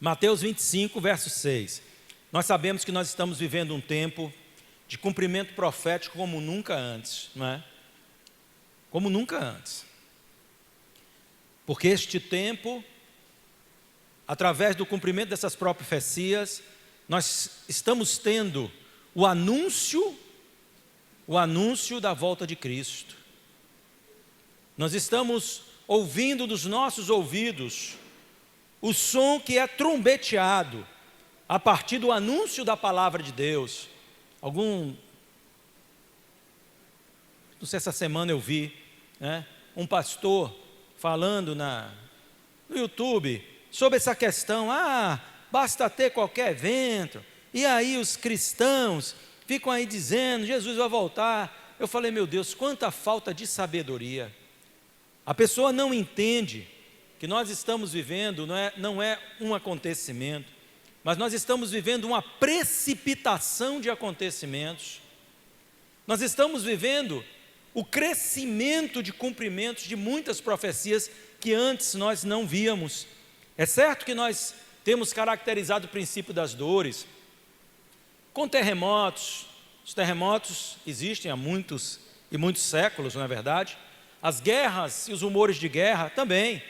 Mateus 25, verso 6. Nós sabemos que nós estamos vivendo um tempo de cumprimento profético como nunca antes, não é? Como nunca antes. Porque este tempo, através do cumprimento dessas profecias, nós estamos tendo o anúncio da volta de Cristo. Nós estamos ouvindo dos nossos ouvidos o som que é trombeteado a partir do anúncio da palavra de Deus. Não sei, essa semana eu vi, né, um pastor falando no YouTube sobre essa questão, basta ter qualquer evento, e aí os cristãos ficam aí dizendo, Jesus vai voltar. Eu falei, meu Deus, quanta falta de sabedoria. A pessoa não entende que nós estamos vivendo, não é um acontecimento, mas nós estamos vivendo uma precipitação de acontecimentos. Nós estamos vivendo o crescimento de cumprimentos de muitas profecias que antes nós não víamos. É certo que nós temos caracterizado o princípio das dores com terremotos. Os terremotos existem há muitos e muitos séculos, não é verdade? As guerras e os rumores de guerra também.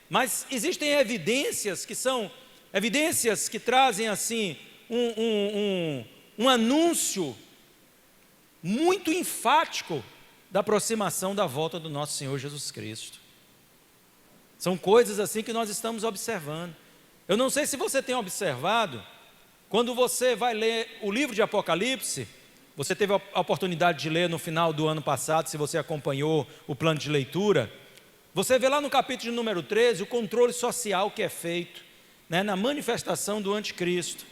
Mas existem evidências que são evidências que trazem assim um anúncio muito enfático da aproximação da volta do nosso Senhor Jesus Cristo. São coisas assim que nós estamos observando. Eu não sei se você tem observado, quando você vai ler o livro de Apocalipse, você teve a oportunidade de ler no final do ano passado, se você acompanhou o plano de leitura, você vê lá no capítulo número 13 o controle social que é feito, né, na manifestação do anticristo.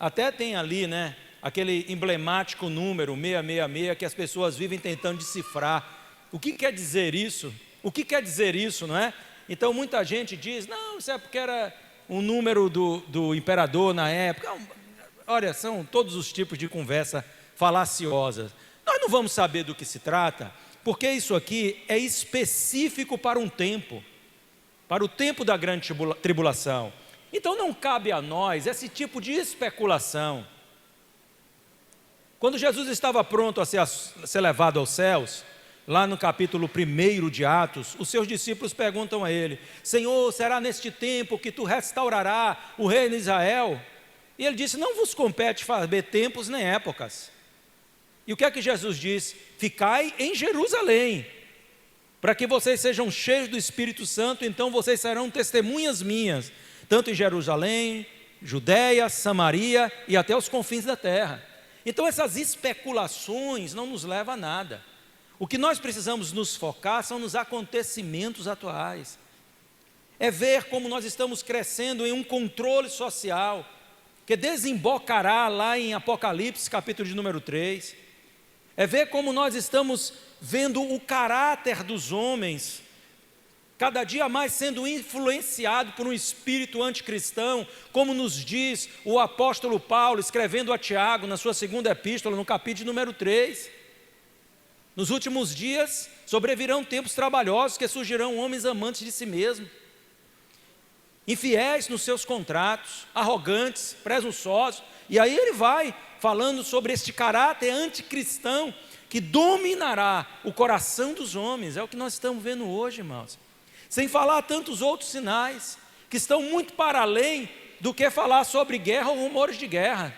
Até tem ali, né, aquele emblemático número 666 que as pessoas vivem tentando decifrar. O que quer dizer isso? O que quer dizer isso, não é? Então muita gente diz, não, isso é porque era um número do imperador na época. Olha, são todos os tipos de conversa falaciosas. Nós não vamos saber do que se trata, porque isso aqui é específico para um tempo, para o tempo da grande tribulação. Então não cabe a nós esse tipo de especulação. Quando Jesus estava pronto a ser levado aos céus, lá no capítulo 1 de Atos, os seus discípulos perguntam a ele, Senhor, será neste tempo que tu restaurarás o reino de Israel? E ele disse, não vos compete saber tempos nem épocas. E o que é que Jesus diz? Ficai em Jerusalém, para que vocês sejam cheios do Espírito Santo, então vocês serão testemunhas minhas, tanto em Jerusalém, Judeia, Samaria e até os confins da terra. Então essas especulações não nos levam a nada. O que nós precisamos nos focar são nos acontecimentos atuais. É ver como nós estamos crescendo em um controle social, que desembocará lá em Apocalipse, capítulo de número 3. É ver como nós estamos vendo o caráter dos homens, cada dia mais sendo influenciado por um espírito anticristão, como nos diz o apóstolo Paulo, escrevendo a Tiago, na sua segunda epístola, no capítulo número 3. Nos últimos dias sobrevirão tempos trabalhosos, que surgirão homens amantes de si mesmos, infiéis nos seus contratos, arrogantes, presunçosos. E aí ele vai falando sobre este caráter anticristão que dominará o coração dos homens. É o que nós estamos vendo hoje, irmãos. Sem falar tantos outros sinais que estão muito para além do que falar sobre guerra ou rumores de guerra.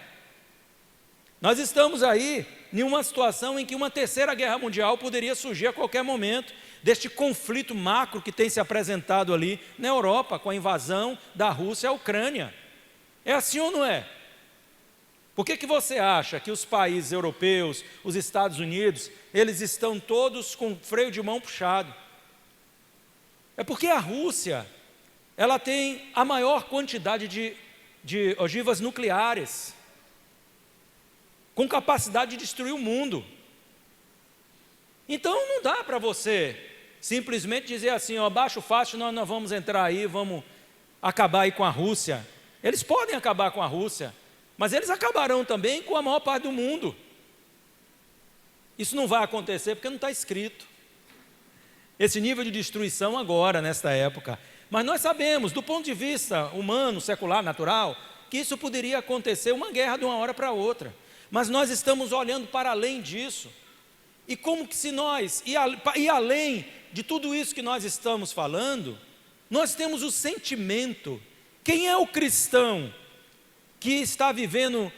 Nós estamos aí em uma situação em que uma terceira guerra mundial poderia surgir a qualquer momento, deste conflito macro que tem se apresentado ali na Europa, com a invasão da Rússia à Ucrânia. É assim ou não é? Por que você acha que os países europeus, os Estados Unidos, eles estão todos com freio de mão puxado? É porque a Rússia, ela tem a maior quantidade de ogivas nucleares, com capacidade de destruir o mundo. Então não dá para você simplesmente dizer assim, ó, baixo fácil, nós vamos entrar aí, vamos acabar aí com a Rússia. Eles podem acabar com a Rússia, mas eles acabarão também com a maior parte do mundo. Isso não vai acontecer porque não está escrito. Esse nível de destruição agora, nesta época. Mas nós sabemos, do ponto de vista humano, secular, natural, que isso poderia acontecer, uma guerra de uma hora para outra. Mas nós estamos olhando para além disso. E como que se nós, e além de tudo isso que nós estamos falando, nós temos o sentimento. Quem é o cristão que está vivendo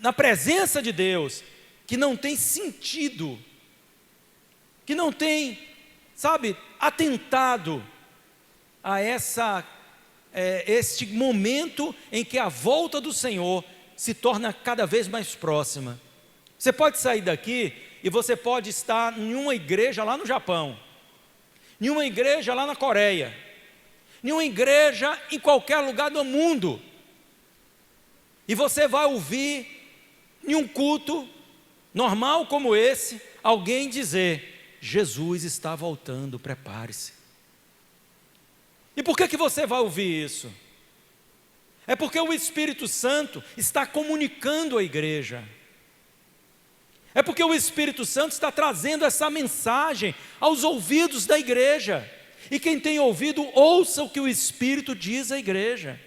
na presença de Deus, que não tem sentido, que não tem, atentado a este momento em que a volta do Senhor se torna cada vez mais próxima? Você pode sair daqui e você pode estar em uma igreja lá no Japão, em uma igreja lá na Coreia, em uma igreja em qualquer lugar do mundo, e você vai ouvir em um culto normal como esse, alguém dizer: Jesus está voltando, prepare-se. E por que você vai ouvir isso? É porque o Espírito Santo está comunicando à igreja. É porque o Espírito Santo está trazendo essa mensagem aos ouvidos da igreja. E quem tem ouvido, ouça o que o Espírito diz à igreja.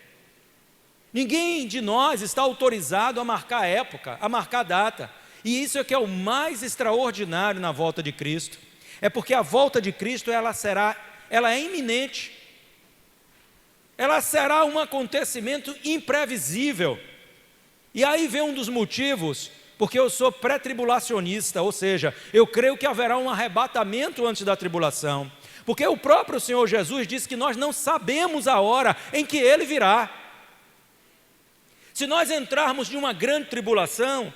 Ninguém de nós está autorizado a marcar época, a marcar data. E isso é que é o mais extraordinário na volta de Cristo. É porque a volta de Cristo, ela é iminente. Ela será um acontecimento imprevisível. E aí vem um dos motivos, porque eu sou pré-tribulacionista, ou seja, eu creio que haverá um arrebatamento antes da tribulação. Porque o próprio Senhor Jesus disse que nós não sabemos a hora em que Ele virá. Se nós entrarmos em uma grande tribulação,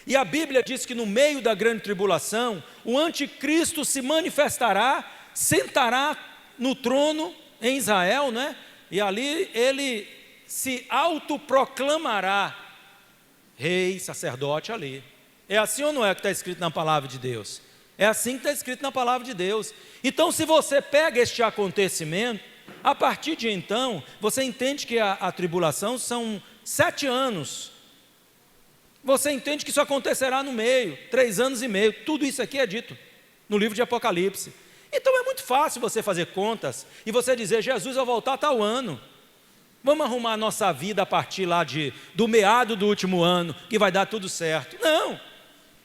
e a Bíblia diz que no meio da grande tribulação, o anticristo se manifestará, sentará no trono em Israel, né? E ali ele se autoproclamará rei, sacerdote ali. É assim ou não é que está escrito na palavra de Deus? É assim que está escrito na palavra de Deus. Então, se você pega este acontecimento, a partir de então, você entende que a tribulação são 7 anos. Você entende que isso acontecerá no meio, 3 anos e meio. Tudo isso aqui é dito no livro de Apocalipse. Então é muito fácil você fazer contas e você dizer: Jesus vai voltar tal ano. Vamos arrumar a nossa vida a partir lá do meado do último ano, que vai dar tudo certo. Não,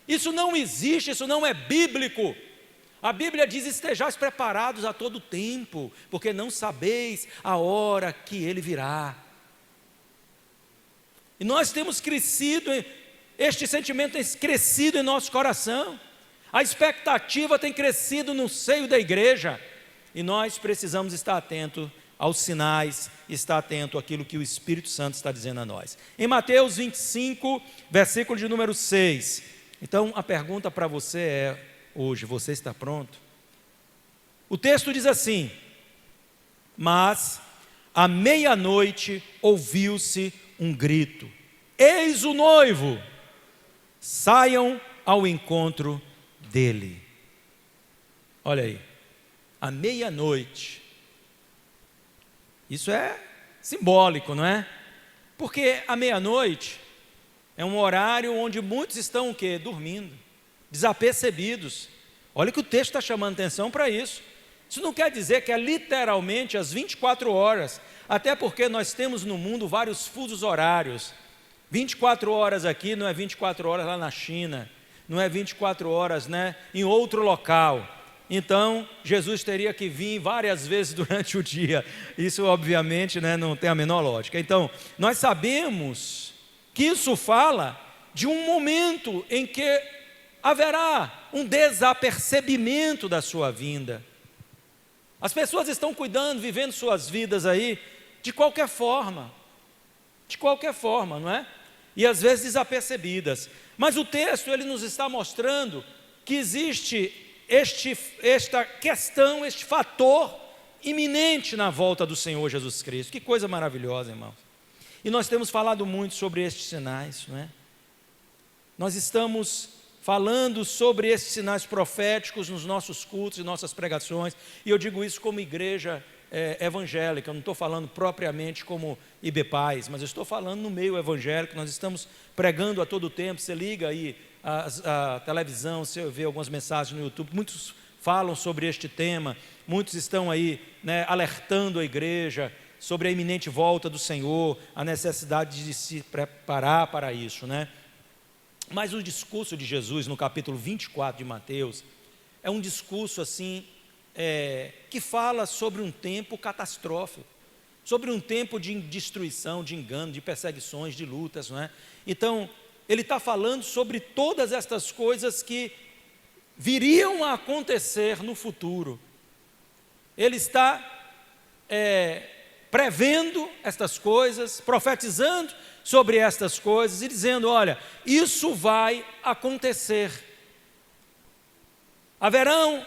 isso não existe, isso não é bíblico. A Bíblia diz: estejais preparados a todo tempo, porque não sabeis a hora que Ele virá. E nós temos crescido, este sentimento tem crescido em nosso coração, a expectativa tem crescido no seio da igreja, e nós precisamos estar atentos aos sinais, estar atento àquilo que o Espírito Santo está dizendo a nós. Em Mateus 25, versículo de número 6, então a pergunta para você é, hoje, você está pronto? O texto diz assim: mas à meia-noite ouviu-se um grito: eis o noivo, saiam ao encontro dele. Olha aí, à meia-noite. Isso é simbólico, não é? Porque à meia-noite é um horário onde muitos estão o quê? Dormindo, desapercebidos. Olha que o texto está chamando atenção para isso. Isso não quer dizer que é literalmente às 24 horas, até porque nós temos no mundo vários fusos horários. 24 horas aqui não é 24 horas lá na China, não é 24 horas, né, em outro local. Então, Jesus teria que vir várias vezes durante o dia. Isso, obviamente, né, não tem a menor lógica. Então, nós sabemos que isso fala de um momento em que haverá um desapercebimento da sua vinda. As pessoas estão cuidando, vivendo suas vidas aí, de qualquer forma, não é? E às vezes desapercebidas. Mas o texto, ele nos está mostrando que existe esta questão, este fator iminente na volta do Senhor Jesus Cristo. Que coisa maravilhosa, irmãos. E nós temos falado muito sobre estes sinais, não é? Nós estamos falando sobre esses sinais proféticos nos nossos cultos e nossas pregações, e eu digo isso como igreja evangélica. Eu não estou falando propriamente como IBPAS, mas eu estou falando no meio evangélico. Nós estamos pregando a todo tempo. Você liga aí a televisão, você vê algumas mensagens no YouTube, muitos falam sobre este tema, muitos estão aí, alertando a igreja sobre a iminente volta do Senhor, a necessidade de se preparar para isso, Mas o discurso de Jesus no capítulo 24 de Mateus é um discurso assim, que fala sobre um tempo catastrófico, sobre um tempo de destruição, de engano, de perseguições, de lutas, Então, ele está falando sobre todas estas coisas que viriam a acontecer no futuro. Ele está prevendo estas coisas, profetizando sobre estas coisas e dizendo: olha, isso vai acontecer. Haverão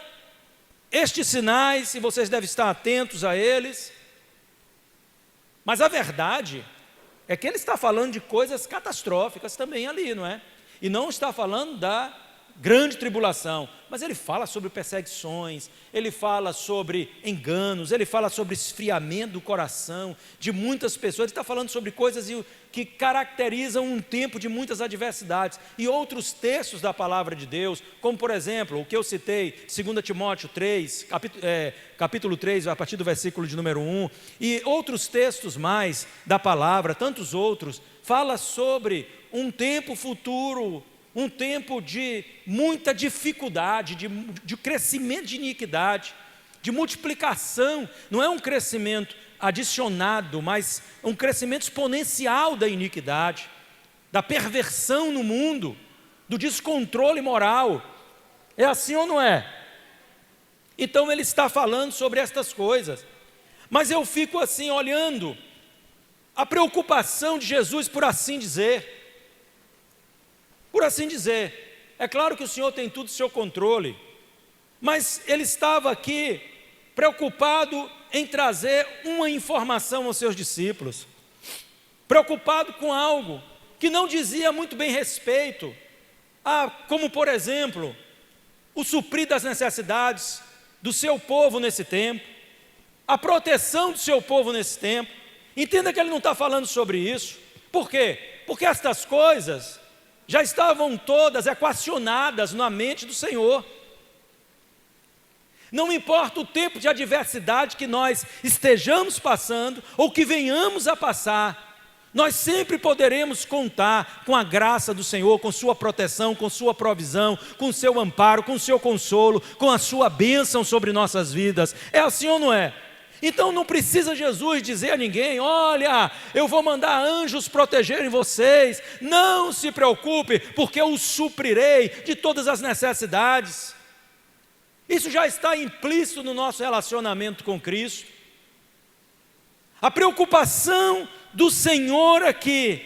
estes sinais e vocês devem estar atentos a eles. Mas a verdade é que ele está falando de coisas catastróficas também ali, não é? E não está falando da grande tribulação, mas ele fala sobre perseguições, ele fala sobre enganos, ele fala sobre esfriamento do coração de muitas pessoas. Ele está falando sobre coisas que caracterizam um tempo de muitas adversidades. E outros textos da palavra de Deus, como por exemplo, o que eu citei, 2 Timóteo 3, capítulo 3, a partir do versículo de número 1, e outros textos mais da palavra, tantos outros, fala sobre um tempo futuro, um tempo de muita dificuldade, de crescimento de iniquidade, de multiplicação. Não é um crescimento adicionado, mas um crescimento exponencial da iniquidade, da perversão no mundo, do descontrole moral. É assim ou não é? Então ele está falando sobre estas coisas. Mas eu fico assim olhando a preocupação de Jesus, por assim dizer. Por assim dizer, é claro que o Senhor tem tudo sob seu controle, mas ele estava aqui preocupado em trazer uma informação aos seus discípulos, preocupado com algo que não dizia muito bem respeito como por exemplo, o suprir das necessidades do seu povo nesse tempo, a proteção do seu povo nesse tempo. Entenda que ele não está falando sobre isso. Por quê? Porque estas coisas já estavam todas equacionadas na mente do Senhor. Não importa o tempo de adversidade que nós estejamos passando, ou que venhamos a passar, nós sempre poderemos contar com a graça do Senhor, com sua proteção, com sua provisão, com seu amparo, com seu consolo, com a sua bênção sobre nossas vidas. É assim ou não é? Então não precisa Jesus dizer a ninguém: olha, eu vou mandar anjos protegerem vocês, não se preocupe, porque eu os suprirei de todas as necessidades. Isso já está implícito no nosso relacionamento com Cristo. A preocupação do Senhor aqui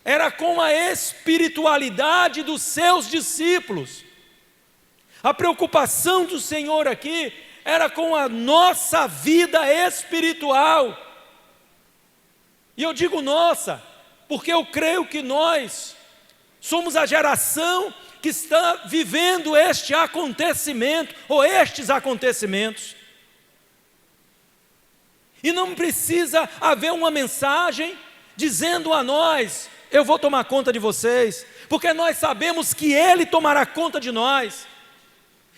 era com a espiritualidade dos seus discípulos. A preocupação do Senhor aqui era com a nossa vida espiritual. E eu digo nossa, porque eu creio que nós somos a geração que está vivendo este acontecimento, ou estes acontecimentos. E não precisa haver uma mensagem dizendo a nós: eu vou tomar conta de vocês, porque nós sabemos que Ele tomará conta de nós.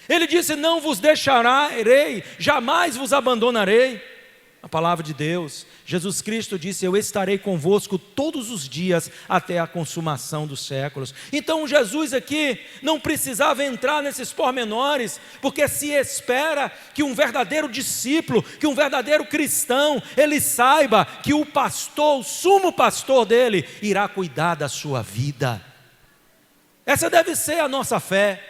Ele disse: não vos deixarei, jamais vos abandonarei. A palavra de Deus. Jesus Cristo disse: eu estarei convosco todos os dias até a consumação dos séculos. Então Jesus aqui não precisava entrar nesses pormenores, porque se espera que um verdadeiro discípulo, que um verdadeiro cristão, ele saiba que o pastor, o sumo pastor dele, irá cuidar da sua vida. Essa deve ser a nossa fé.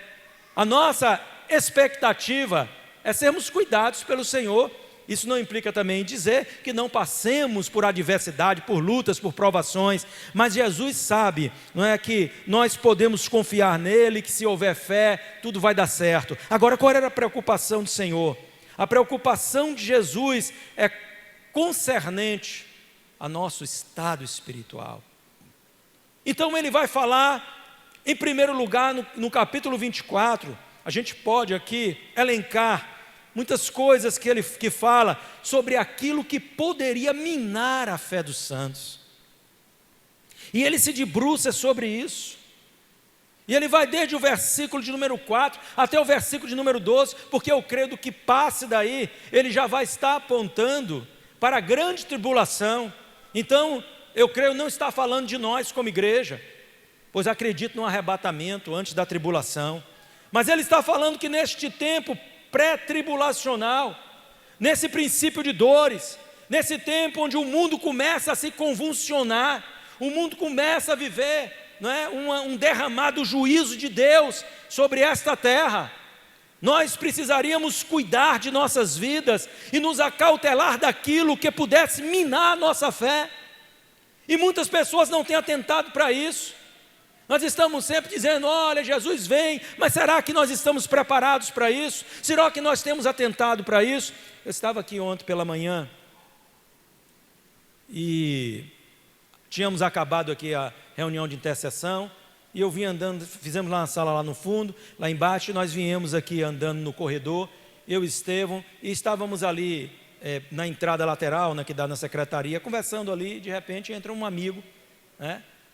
A nossa expectativa é sermos cuidados pelo Senhor. Isso não implica também dizer que não passemos por adversidade, por lutas, por provações, mas Jesus sabe, não é, que nós podemos confiar nele, que se houver fé, tudo vai dar certo. Agora, qual era a preocupação do Senhor? A preocupação de Jesus é concernente a nosso estado espiritual. Então ele vai falar, em primeiro lugar, no capítulo 24, a gente pode aqui elencar muitas coisas que ele fala sobre aquilo que poderia minar a fé dos santos. E ele se debruça sobre isso. E ele vai desde o versículo de número 4 até o versículo de número 12, porque eu creio que passe daí, ele já vai estar apontando para a grande tribulação. Então, eu creio não está falando de nós como igreja, pois acredito no arrebatamento antes da tribulação. Mas ele está falando que neste tempo pré-tribulacional, nesse princípio de dores, nesse tempo onde o mundo começa a se convulsionar, o mundo começa a viver, não é, um derramado juízo de Deus sobre esta terra, nós precisaríamos cuidar de nossas vidas e nos acautelar daquilo que pudesse minar a nossa fé. E muitas pessoas não têm atentado para isso. Nós estamos sempre dizendo, olha, Jesus vem, mas será que nós estamos preparados para isso? Será que nós temos atentado para isso? Eu estava aqui ontem pela manhã e tínhamos acabado aqui a reunião de intercessão, e eu vim andando, fizemos lá uma sala lá no fundo, lá embaixo, e nós viemos aqui andando no corredor, eu e Estevão, e estávamos ali na entrada lateral, que dá na secretaria, conversando ali, de repente entra um amigo,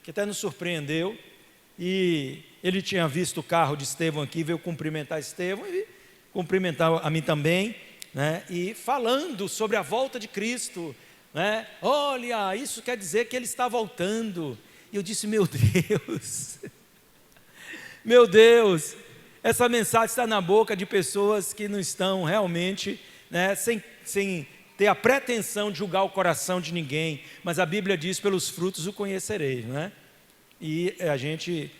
que até nos surpreendeu, e ele tinha visto o carro de Estevão aqui, veio cumprimentar Estevão, e cumprimentar a mim também, e falando sobre a volta de Cristo, olha, isso quer dizer que ele está voltando. E eu disse, meu Deus, essa mensagem está na boca de pessoas que não estão realmente, sem ter a pretensão de julgar o coração de ninguém, mas a Bíblia diz, pelos frutos o conhecereis, E a gente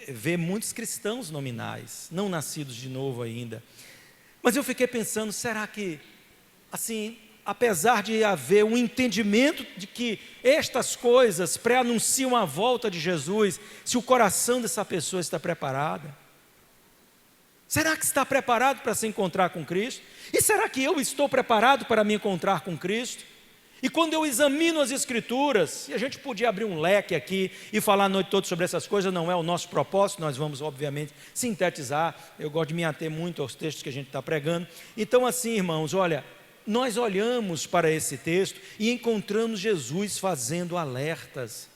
vê muitos cristãos nominais, não nascidos de novo ainda, mas eu fiquei pensando, será que, assim, apesar de haver um entendimento de que estas coisas pré-anunciam a volta de Jesus, se o coração dessa pessoa está preparada? Será que está preparado para se encontrar com Cristo? E será que eu estou preparado para me encontrar com Cristo? E quando eu examino as Escrituras, e a gente podia abrir um leque aqui e falar a noite toda sobre essas coisas, não é o nosso propósito, nós vamos obviamente sintetizar, eu gosto de me ater muito aos textos que a gente está pregando. Então assim, irmãos, olha, nós olhamos para esse texto e encontramos Jesus fazendo alertas.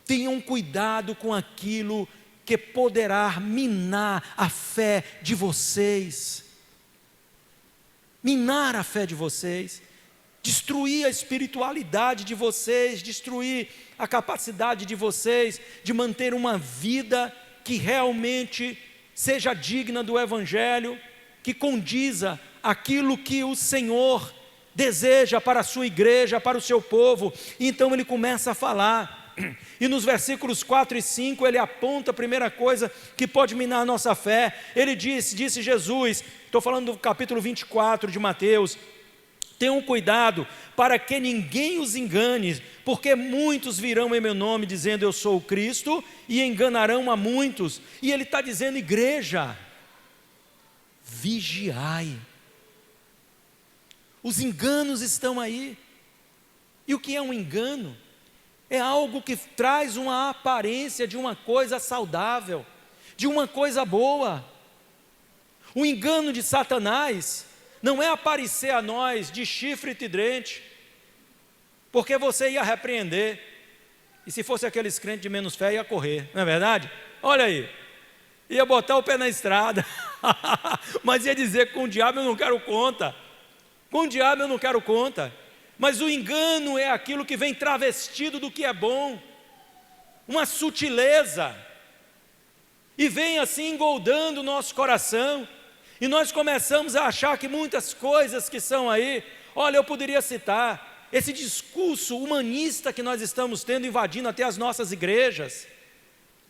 Tenham cuidado com aquilo que poderá minar a fé de vocês. Minar a fé de vocês. Destruir a espiritualidade de vocês, destruir a capacidade de vocês de manter uma vida que realmente seja digna do Evangelho, que condiza aquilo que o Senhor deseja para a sua igreja, para o seu povo. Então ele começa a falar, e nos versículos 4 e 5 ele aponta a primeira coisa que pode minar a nossa fé. Ele disse Jesus, estou falando do capítulo 24 de Mateus, tenham cuidado para que ninguém os engane, porque muitos virão em meu nome dizendo eu sou o Cristo, e enganarão a muitos. E ele está dizendo, igreja, vigiai. Os enganos estão aí. E o que é um engano? É algo que traz uma aparência de uma coisa saudável, de uma coisa boa. O engano de Satanás não é aparecer a nós de chifre e tridente, porque você ia repreender, e se fosse aqueles crentes de menos fé, ia correr, não é verdade? Olha aí, ia botar o pé na estrada, mas ia dizer que com o diabo eu não quero conta, com o diabo eu não quero conta. Mas o engano é aquilo que vem travestido do que é bom, uma sutileza, e vem assim engoldando o nosso coração, e nós começamos a achar que muitas coisas que são aí, olha, eu poderia citar, esse discurso humanista que nós estamos tendo invadindo até as nossas igrejas,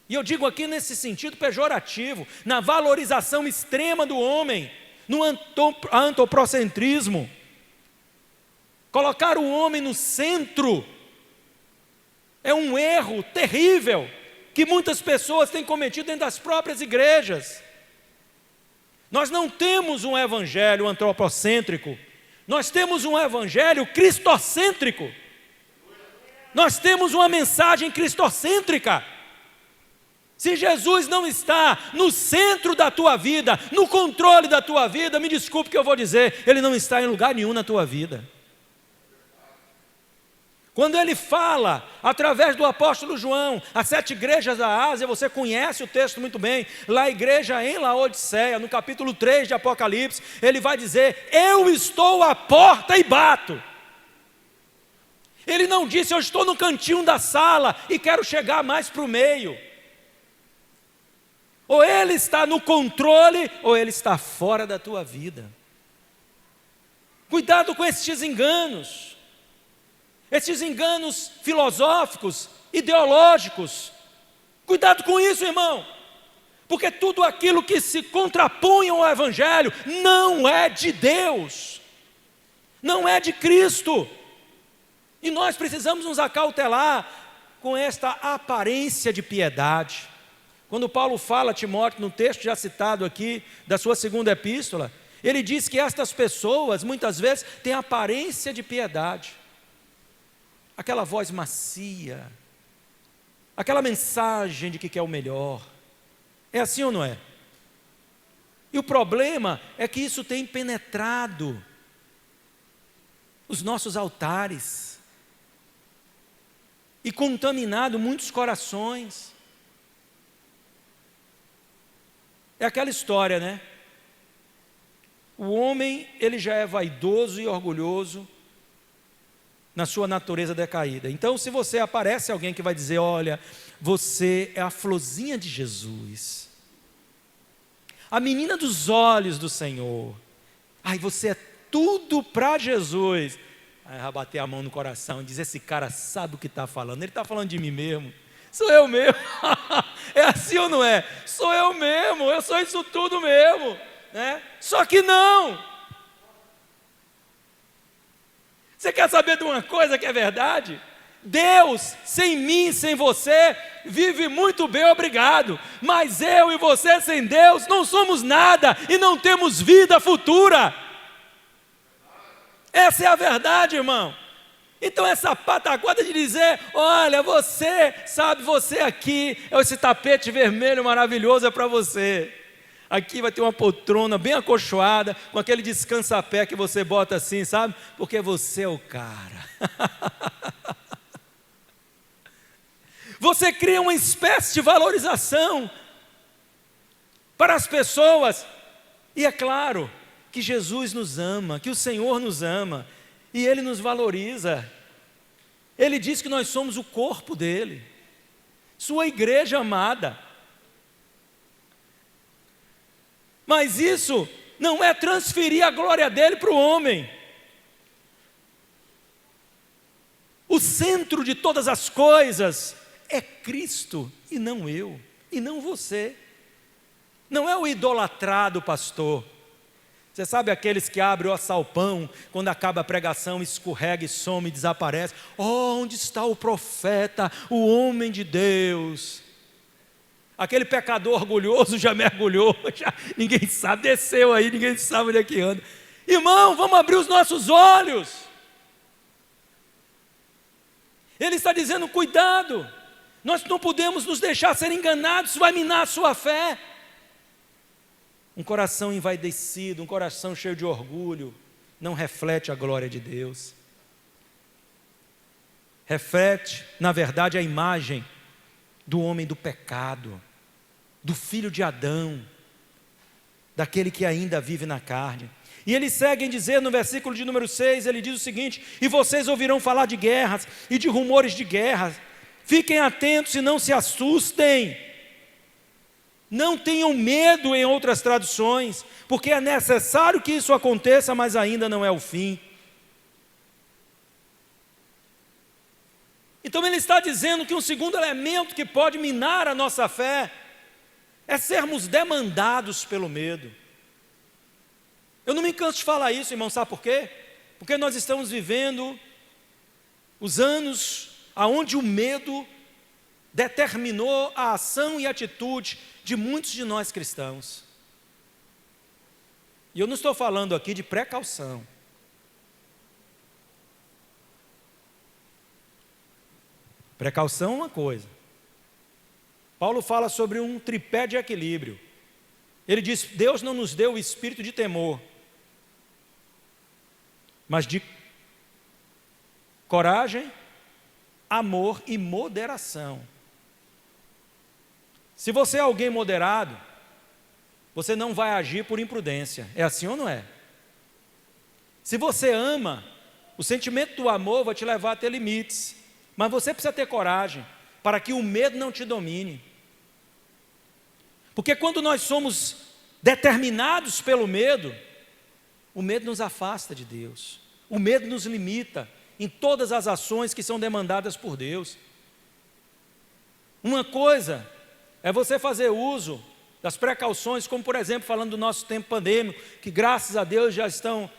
e eu digo aqui nesse sentido pejorativo, na valorização extrema do homem, no antropocentrismo. Colocar o homem no centro é um erro terrível que muitas pessoas têm cometido dentro das próprias igrejas. Nós não temos um evangelho antropocêntrico, nós temos um evangelho cristocêntrico. Nós temos uma mensagem cristocêntrica. Se Jesus não está no centro da tua vida, no controle da tua vida, me desculpe que eu vou dizer, Ele não está em lugar nenhum na tua vida. Quando Ele fala, através do apóstolo João, as 7 igrejas da Ásia, você conhece o texto muito bem, lá a igreja em Laodiceia, no capítulo 3 de Apocalipse, Ele vai dizer, eu estou à porta e bato. Ele não disse, eu estou no cantinho da sala e quero chegar mais para o meio. Ou Ele está no controle, ou Ele está fora da tua vida. Cuidado com estes enganos filosóficos, ideológicos. Cuidado com isso, irmão, porque tudo aquilo que se contrapõe ao Evangelho não é de Deus, não é de Cristo, e nós precisamos nos acautelar com esta aparência de piedade. Quando Paulo fala a Timóteo, no texto já citado aqui, da sua 2ª epístola, ele diz que estas pessoas, muitas vezes, têm aparência de piedade, aquela voz macia, aquela mensagem de que quer o melhor, é assim ou não é? E o problema é que isso tem penetrado os nossos altares, e contaminado muitos corações. É aquela história, né? O homem, ele já é vaidoso e orgulhoso na sua natureza decaída. Então, se você aparece alguém que vai dizer, olha, você é a florzinha de Jesus, a menina dos olhos do Senhor, ai, você é tudo para Jesus. Aí vai bater a mão no coração e dizer, esse cara sabe o que está falando, ele está falando de mim mesmo. Sou eu mesmo. É assim ou não é? Sou eu mesmo, eu sou isso tudo mesmo, né? Só que não. Você quer saber de uma coisa que é verdade? Deus, sem mim, sem você, vive muito bem, obrigado. Mas eu e você sem Deus não somos nada e não temos vida futura. Essa é a verdade, irmão. Então essa pataquada de dizer, olha, você, sabe, você aqui, esse tapete vermelho maravilhoso é para você. Aqui vai ter uma poltrona bem acolchoada, com aquele descansa-pé que você bota assim, sabe? Porque você é o cara. Você cria uma espécie de valorização para as pessoas. E é claro que Jesus nos ama, que o Senhor nos ama, e Ele nos valoriza. Ele diz que nós somos o corpo dEle, sua igreja amada. Mas isso não é transferir a glória dEle para o homem. O centro de todas as coisas é Cristo, e não eu, e não você. Não é o idolatrado pastor. Você sabe aqueles que abrem o assalpão, quando acaba a pregação, escorrega e some e desaparece. Oh, onde está o profeta, o homem de Deus? Aquele pecador orgulhoso já mergulhou, ninguém sabe, desceu aí, ninguém sabe onde é que anda. Irmão, vamos abrir os nossos olhos. Ele está dizendo, cuidado, nós não podemos nos deixar ser enganados, isso vai minar a sua fé. Um coração envaidecido, um coração cheio de orgulho, não reflete a glória de Deus. Reflete, na verdade, a imagem do homem do pecado, do filho de Adão, daquele que ainda vive na carne. E eles seguem dizer no versículo de número 6, ele diz o seguinte, e vocês ouvirão falar de guerras e de rumores de guerras, fiquem atentos e não se assustem. Não tenham medo, em outras traduções, porque é necessário que isso aconteça, mas ainda não é o fim. Então ele está dizendo que um segundo elemento que pode minar a nossa fé é sermos demandados pelo medo. Eu não me canso de falar isso, irmão, sabe por quê? Porque nós estamos vivendo os anos onde o medo determinou a ação e atitude de muitos de nós cristãos. E eu não estou falando aqui de precaução. Precaução é uma coisa, Paulo fala sobre um tripé de equilíbrio. Ele diz: Deus não nos deu o espírito de temor, mas de coragem, amor e moderação. Se você é alguém moderado, você não vai agir por imprudência. É assim ou não é? Se você ama, o sentimento do amor vai te levar a ter limites, mas você precisa ter coragem para que o medo não te domine. Porque quando nós somos determinados pelo medo, o medo nos afasta de Deus, o medo nos limita em todas as ações que são demandadas por Deus. Uma coisa é você fazer uso das precauções, como por exemplo, falando do nosso tempo pandêmico, que graças a Deus já estão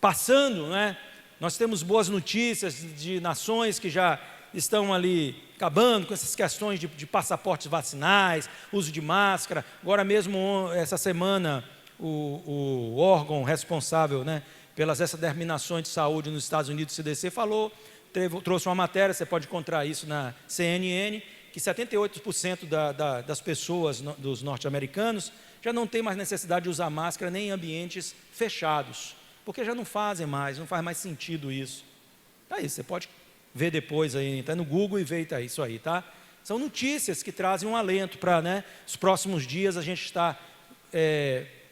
passando, né? Nós temos boas notícias de nações que já estão ali acabando com essas questões de passaportes vacinais, uso de máscara. Agora mesmo, essa semana, o órgão responsável, né, pelas essas determinações de saúde nos Estados Unidos, o CDC, trouxe uma matéria, você pode encontrar isso na CNN, que 78% das pessoas, dos norte-americanos, já não tem mais necessidade de usar máscara nem em ambientes fechados, porque já não faz mais sentido isso. Tá isso, você pode ver depois aí, tá no Google e vê isso aí, tá? São notícias que trazem um alento para, né, os próximos dias a gente está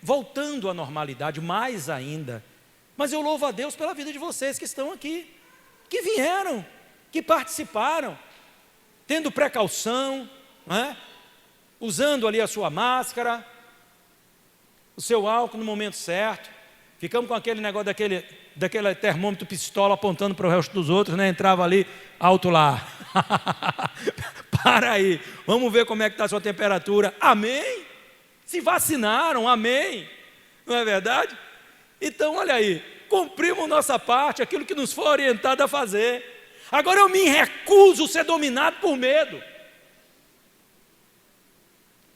voltando à normalidade, mais ainda. Mas eu louvo a Deus pela vida de vocês que estão aqui, que vieram, que participaram, tendo precaução, né? Usando ali a sua máscara, o seu álcool no momento certo. Ficamos com aquele negócio daquele termômetro pistola apontando para o resto dos outros, né? Entrava ali, alto lá. Para aí, vamos ver como é que está a sua temperatura. Amém? Se vacinaram, amém? Não é verdade? Então, olha aí, cumprimos nossa parte, aquilo que nos foi orientado a fazer. Agora eu me recuso a ser dominado por medo.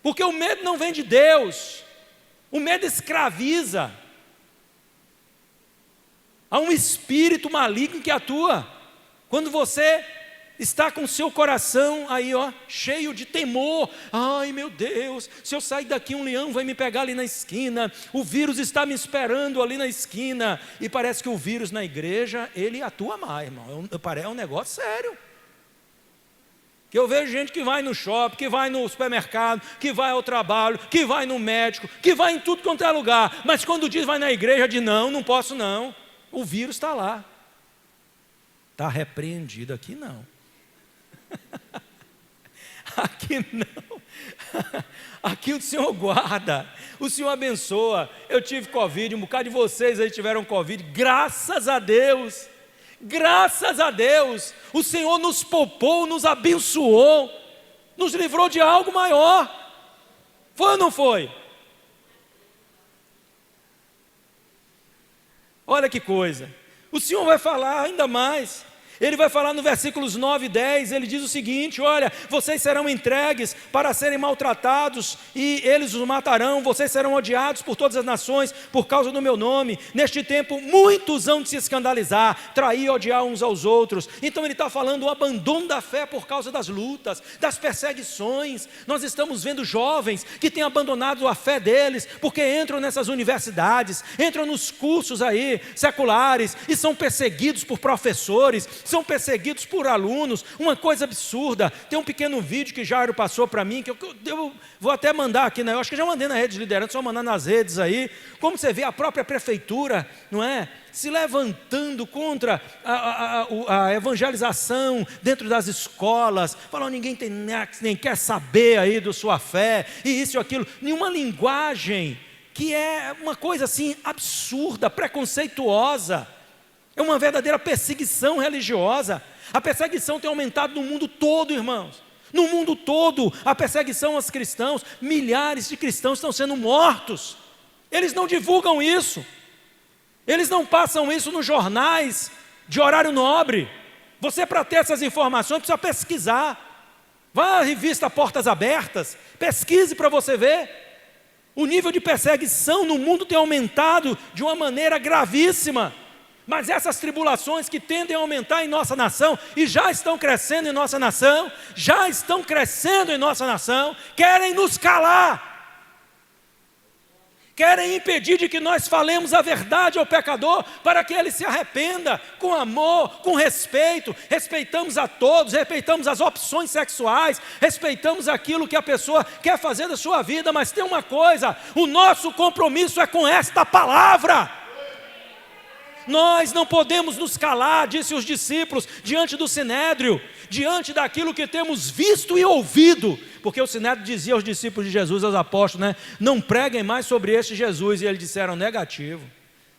Porque o medo não vem de Deus. O medo escraviza. Há um espírito maligno que atua. Quando você está com o seu coração aí, ó, cheio de temor. Ai, meu Deus, se eu sair daqui, um leão vai me pegar ali na esquina. O vírus está me esperando ali na esquina. E parece que o vírus na igreja, ele atua mais, irmão. É um negócio sério. Que eu vejo gente que vai no shopping, que vai no supermercado, que vai ao trabalho, que vai no médico, que vai em tudo quanto é lugar. Mas quando diz vai na igreja, diz não posso não. O vírus está lá. Está repreendido, aqui não. Aqui não. Aqui o Senhor guarda, o Senhor abençoa. Eu tive Covid, um bocado de vocês aí tiveram Covid, graças a Deus. Graças a Deus, o Senhor nos poupou, nos abençoou, nos livrou de algo maior. Foi ou não foi? Olha que coisa, o Senhor vai falar ainda mais. Ele vai falar no versículos 9 e 10, ele diz o seguinte: olha, vocês serão entregues para serem maltratados e eles os matarão, vocês serão odiados por todas as nações por causa do meu nome. Neste tempo muitos hão de se escandalizar, trair e odiar uns aos outros. Então ele está falando do abandono da fé por causa das lutas, das perseguições. Nós estamos vendo jovens que têm abandonado a fé deles, porque entram nessas universidades, entram nos cursos aí seculares e são perseguidos por professores, são perseguidos por alunos, uma coisa absurda. Tem um pequeno vídeo que Jairo passou para mim, que eu vou até mandar aqui, né? Eu acho que já mandei na rede de liderança, só mandar nas redes aí, como você vê a própria prefeitura, não é? Se levantando contra a evangelização dentro das escolas, falando ninguém nem quer saber aí da sua fé, e isso e aquilo, nenhuma linguagem que é uma coisa assim absurda, preconceituosa. É uma verdadeira perseguição religiosa. A perseguição tem aumentado no mundo todo, irmãos. No mundo todo, a perseguição aos cristãos, milhares de cristãos estão sendo mortos. Eles não divulgam isso. Eles não passam isso nos jornais de horário nobre. Você, para ter essas informações, precisa pesquisar. Vá à revista Portas Abertas, pesquise para você ver. O nível de perseguição no mundo tem aumentado de uma maneira gravíssima. Mas essas tribulações que tendem a aumentar em nossa nação, e já estão crescendo em nossa nação, querem nos calar. Querem impedir de que nós falemos a verdade ao pecador, para que ele se arrependa, com amor, com respeito. Respeitamos a todos, respeitamos as opções sexuais, respeitamos aquilo que a pessoa quer fazer da sua vida, mas tem uma coisa: o nosso compromisso é com esta palavra. Nós não podemos nos calar, disse os discípulos, diante do Sinédrio, diante daquilo que temos visto e ouvido, porque o Sinédrio dizia aos discípulos de Jesus, aos apóstolos, né, não preguem mais sobre este Jesus, e eles disseram negativo.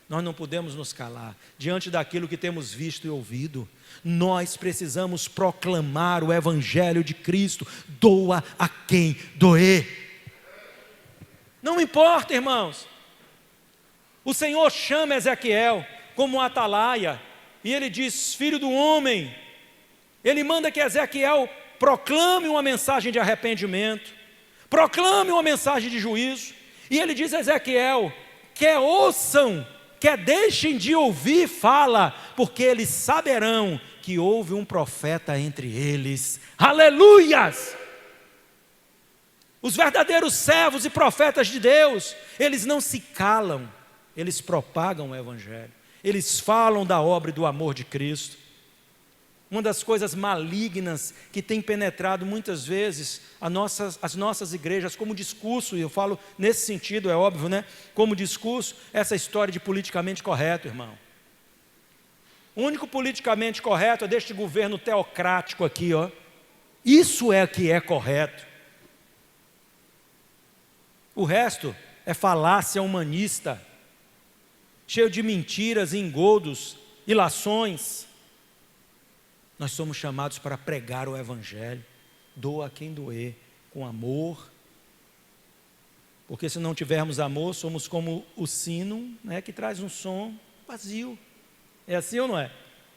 Nós não podemos nos calar, diante daquilo que temos visto e ouvido. Nós precisamos proclamar o Evangelho de Cristo, doa a quem doer. Não importa, irmãos, o Senhor chama Ezequiel como um atalaia, e ele diz: filho do homem, ele manda que Ezequiel proclame uma mensagem de arrependimento, proclame uma mensagem de juízo, e ele diz a Ezequiel: quer ouçam, quer deixem de ouvir, fala, porque eles saberão que houve um profeta entre eles. Aleluias! Os verdadeiros servos e profetas de Deus, eles não se calam, eles propagam o Evangelho. Eles falam da obra e do amor de Cristo. Uma das coisas malignas que tem penetrado muitas vezes as nossas igrejas como discurso, e eu falo nesse sentido, é óbvio, né? Como discurso, essa história de politicamente correto, irmão. O único politicamente correto é deste governo teocrático aqui, ó. Isso é que é correto. O resto é falácia humanista, cheio de mentiras, engodos, ilações. Nós somos chamados para pregar o Evangelho, doa a quem doer, com amor, porque se não tivermos amor, somos como o sino, né, que traz um som vazio. É assim ou não é?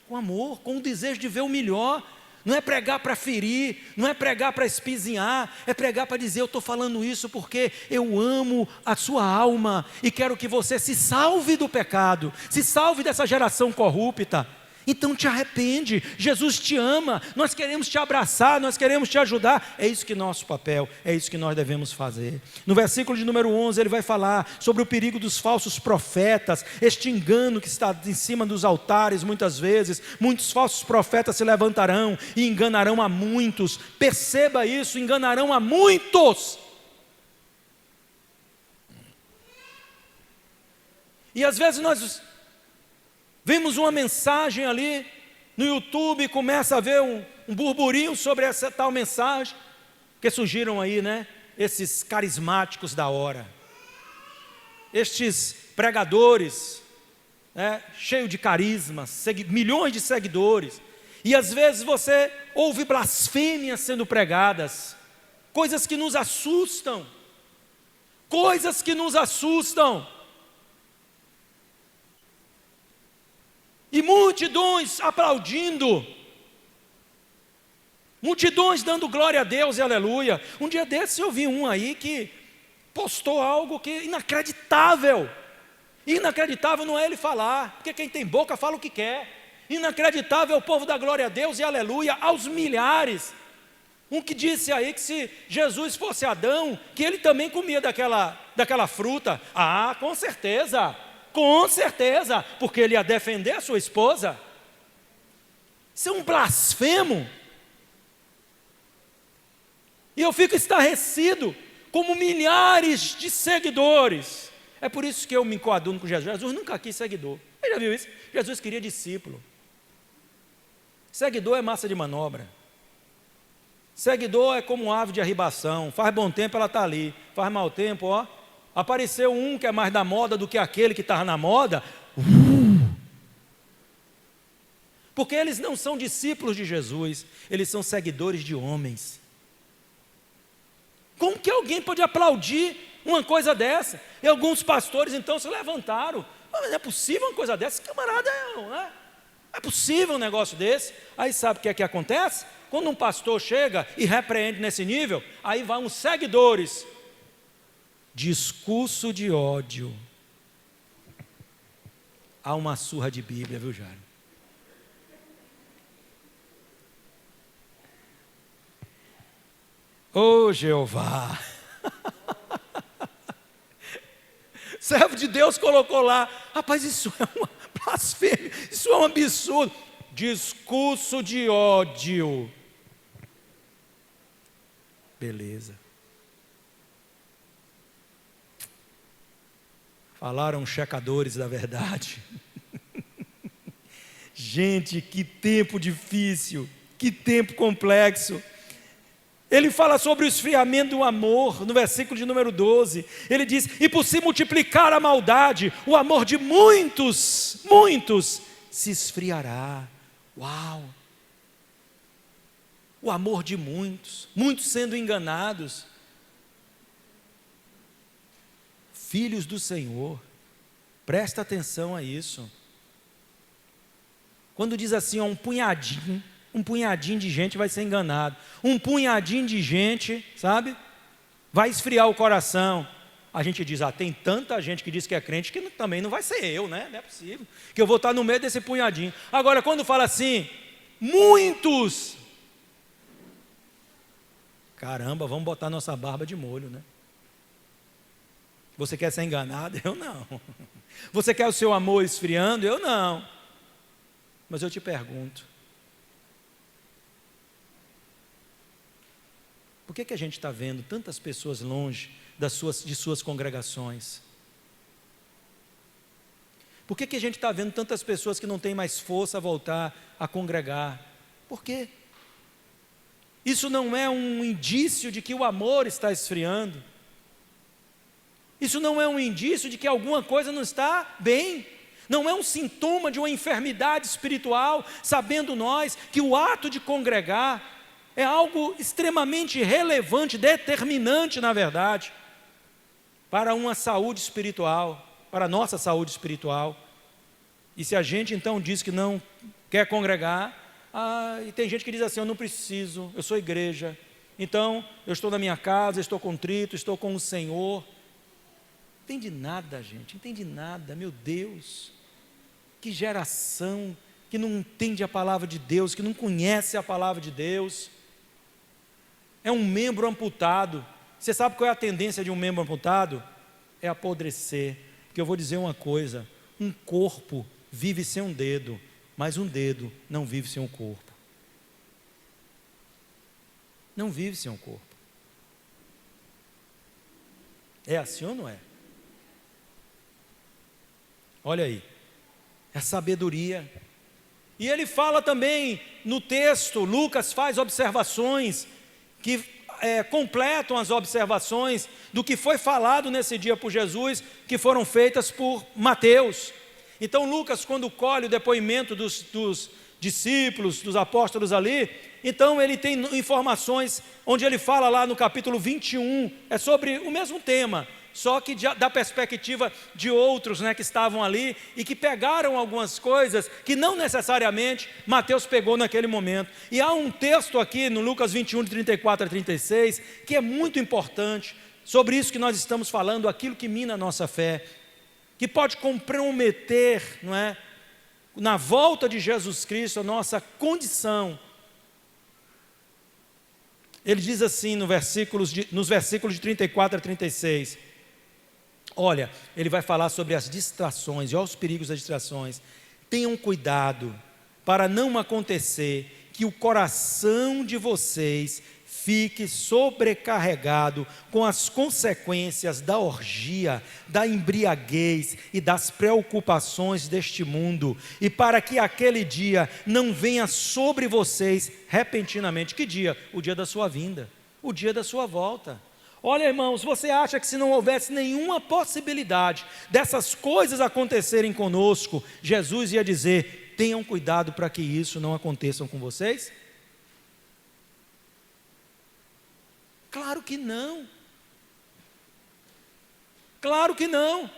Com amor, com o desejo de ver o melhor. Não é pregar para ferir, não é pregar para espizinhar, é pregar para dizer: eu estou falando isso porque eu amo a sua alma e quero que você se salve do pecado, se salve dessa geração corrupta. Então te arrepende, Jesus te ama, nós queremos te abraçar, nós queremos te ajudar. É isso que é nosso papel, é isso que nós devemos fazer. No versículo de número 11 ele vai falar sobre o perigo dos falsos profetas, este engano que está em cima dos altares muitas vezes. Muitos falsos profetas se levantarão e enganarão a muitos. Perceba isso, enganarão a muitos. E às vezes nós vimos uma mensagem ali no YouTube e começa a ver um burburinho sobre essa tal mensagem, que surgiram aí, né? Esses carismáticos da hora, estes pregadores, né? Cheio de carisma, milhões de seguidores, e às vezes você ouve blasfêmias sendo pregadas, coisas que nos assustam, e multidões aplaudindo, multidões dando glória a Deus e aleluia. Um dia desses eu vi um aí que postou algo que inacreditável. Inacreditável não é ele falar, porque quem tem boca fala o que quer. Inacreditável é o povo dar glória a Deus e aleluia aos milhares. Um que disse aí que se Jesus fosse Adão, que ele também comia daquela fruta. Ah, com certeza, porque ele ia defender a sua esposa. Isso é um blasfemo. E eu fico estarrecido, como milhares de seguidores. É por isso que eu me coaduno com Jesus. Jesus nunca quis seguidor. Você já viu isso? Jesus queria discípulo. Seguidor é massa de manobra. Seguidor é como ave de arribação. Faz bom tempo, ela está ali. Faz mau tempo, ó. Apareceu um que é mais da moda do que aquele que estava na moda. Porque eles não são discípulos de Jesus, eles são seguidores de homens. Como que alguém pode aplaudir uma coisa dessa? E alguns pastores então se levantaram. Mas é possível uma coisa dessa? Camarada, não é? É possível um negócio desse? Aí sabe o que é que acontece? Quando um pastor chega e repreende nesse nível, aí vão os seguidores. Discurso de ódio. há uma surra de Bíblia, viu, Jairo? Ô Jeová! Servo de Deus colocou lá, rapaz, isso é uma blasfêmia, isso é um absurdo. Discurso de ódio. Beleza. Falaram checadores da verdade. Gente, que tempo difícil, que tempo complexo. Ele fala sobre o esfriamento do amor, no versículo de número 12. Ele diz: e por se multiplicar a maldade, o amor de muitos se esfriará. Uau! O amor de muitos sendo enganados. Filhos do Senhor, presta atenção a isso. Quando diz assim, ó, um punhadinho de gente vai ser enganado. Um punhadinho de gente, sabe, vai esfriar o coração. A gente diz, tem tanta gente que diz que é crente que também não vai ser eu, né? Não é possível, que eu vou estar no meio desse punhadinho. Agora, quando fala assim, muitos, caramba, vamos botar nossa barba de molho, né? Você quer ser enganado? Eu não. Você quer o seu amor esfriando? Eu não. Mas eu te pergunto, por que a gente está vendo tantas pessoas longe de suas congregações? Por que a gente está vendo tantas pessoas que não têm mais força a voltar a congregar? Por quê? Isso não é um indício de que o amor está esfriando. Isso não é um indício de que alguma coisa não está bem. Não é um sintoma de uma enfermidade espiritual, sabendo nós que o ato de congregar é algo extremamente relevante, determinante, na verdade, para uma saúde espiritual, para a nossa saúde espiritual. E se a gente então diz que não quer congregar, e tem gente que diz assim, eu não preciso, eu sou igreja, então eu estou na minha casa, estou contrito, estou com o Senhor. Entende nada, gente, entende nada, meu Deus, que geração que não entende a palavra de Deus, que não conhece a palavra de Deus. É um membro amputado. Você sabe qual é a tendência de um membro amputado? É apodrecer. Porque eu vou dizer uma coisa, um corpo vive sem um dedo, mas um dedo não vive sem um corpo. Não vive sem um corpo. É assim ou não é? Olha aí, é sabedoria. E ele fala também no texto, Lucas faz observações que completam as observações do que foi falado nesse dia por Jesus, que foram feitas por Mateus. Então Lucas, quando colhe o depoimento dos discípulos, dos apóstolos ali, então ele tem informações, onde ele fala lá no capítulo 21, é sobre o mesmo tema, só que da perspectiva de outros, né, que estavam ali e que pegaram algumas coisas que não necessariamente Mateus pegou naquele momento. E há um texto aqui no Lucas 21, de 34 a 36, que é muito importante, sobre isso que nós estamos falando, aquilo que mina a nossa fé, que pode comprometer, não é, na volta de Jesus Cristo, a nossa condição. Ele diz assim nos versículos de 34 a 36, olha, ele vai falar sobre as distrações, e olha os perigos das distrações. Tenham cuidado para não acontecer que o coração de vocês fique sobrecarregado com as consequências da orgia, da embriaguez e das preocupações deste mundo, e para que aquele dia não venha sobre vocês repentinamente. Que dia? O dia da sua vinda, o dia da sua volta. Olha, irmãos, você acha que se não houvesse nenhuma possibilidade dessas coisas acontecerem conosco, Jesus ia dizer, tenham cuidado para que isso não aconteça com vocês? Claro que não. Claro que não.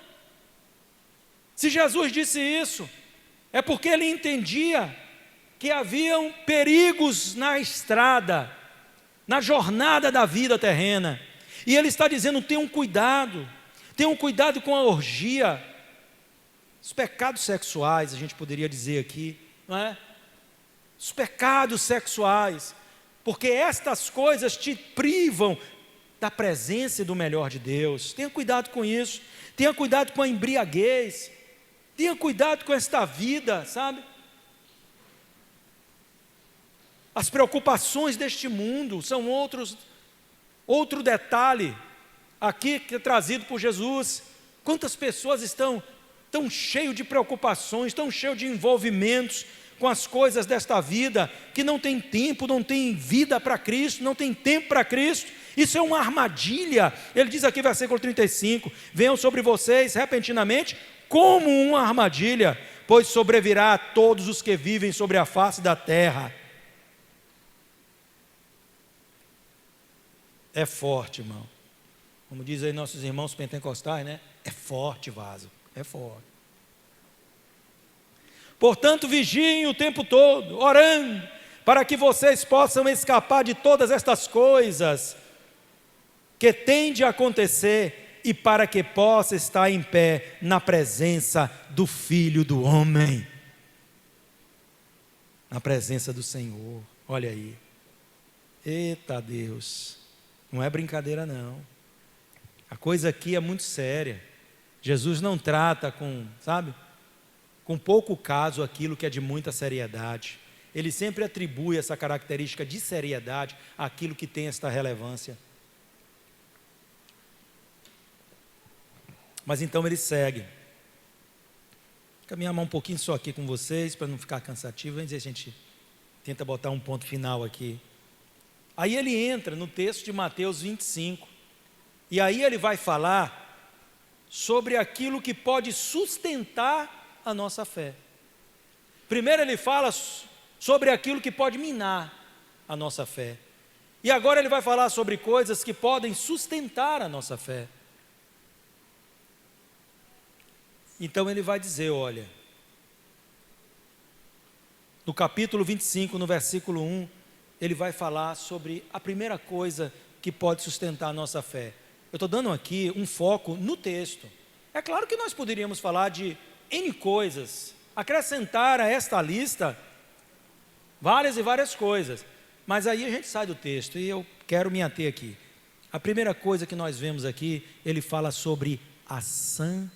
Se Jesus disse isso, é porque ele entendia que haviam perigos na estrada, na jornada da vida terrena. E ele está dizendo, tenham cuidado com a orgia. Os pecados sexuais, a gente poderia dizer aqui, não é? Os pecados sexuais, porque estas coisas te privam da presença e do melhor de Deus. Tenha cuidado com isso, tenha cuidado com a embriaguez, tenha cuidado com esta vida, sabe? As preocupações deste mundo são outro detalhe aqui que é trazido por Jesus. Quantas pessoas estão tão cheias de preocupações, tão cheias de envolvimentos com as coisas desta vida, que não tem tempo, não tem vida para Cristo, não tem tempo para Cristo. Isso é uma armadilha. Ele diz aqui, versículo 35, venham sobre vocês repentinamente como uma armadilha, pois sobrevirá a todos os que vivem sobre a face da terra. É forte, irmão. Como dizem nossos irmãos pentecostais, né? É forte, vaso, é forte. Portanto, vigiem o tempo todo, orando, para que vocês possam escapar de todas estas coisas que têm de acontecer e para que possa estar em pé na presença do Filho do Homem, na presença do Senhor. Olha aí, eita Deus, não é brincadeira não, a coisa aqui é muito séria. Jesus não trata com pouco caso aquilo que é de muita seriedade. Ele sempre atribui essa característica de seriedade àquilo que tem esta relevância. Mas então ele segue. Vou caminhar um pouquinho só aqui com vocês, para não ficar cansativo. Antes a gente tenta botar um ponto final aqui. Aí ele entra no texto de Mateus 25. E aí ele vai falar sobre aquilo que pode sustentar a nossa fé. Primeiro ele fala sobre aquilo que pode minar a nossa fé. E agora ele vai falar sobre coisas que podem sustentar a nossa fé. Então ele vai dizer, olha, no capítulo 25, no versículo 1, ele vai falar sobre a primeira coisa que pode sustentar a nossa fé. Eu estou dando aqui um foco no texto. É claro que nós poderíamos falar de N coisas, acrescentar a esta lista várias e várias coisas, mas aí a gente sai do texto e eu quero me ater aqui. A primeira coisa que nós vemos aqui, ele fala sobre a santidade.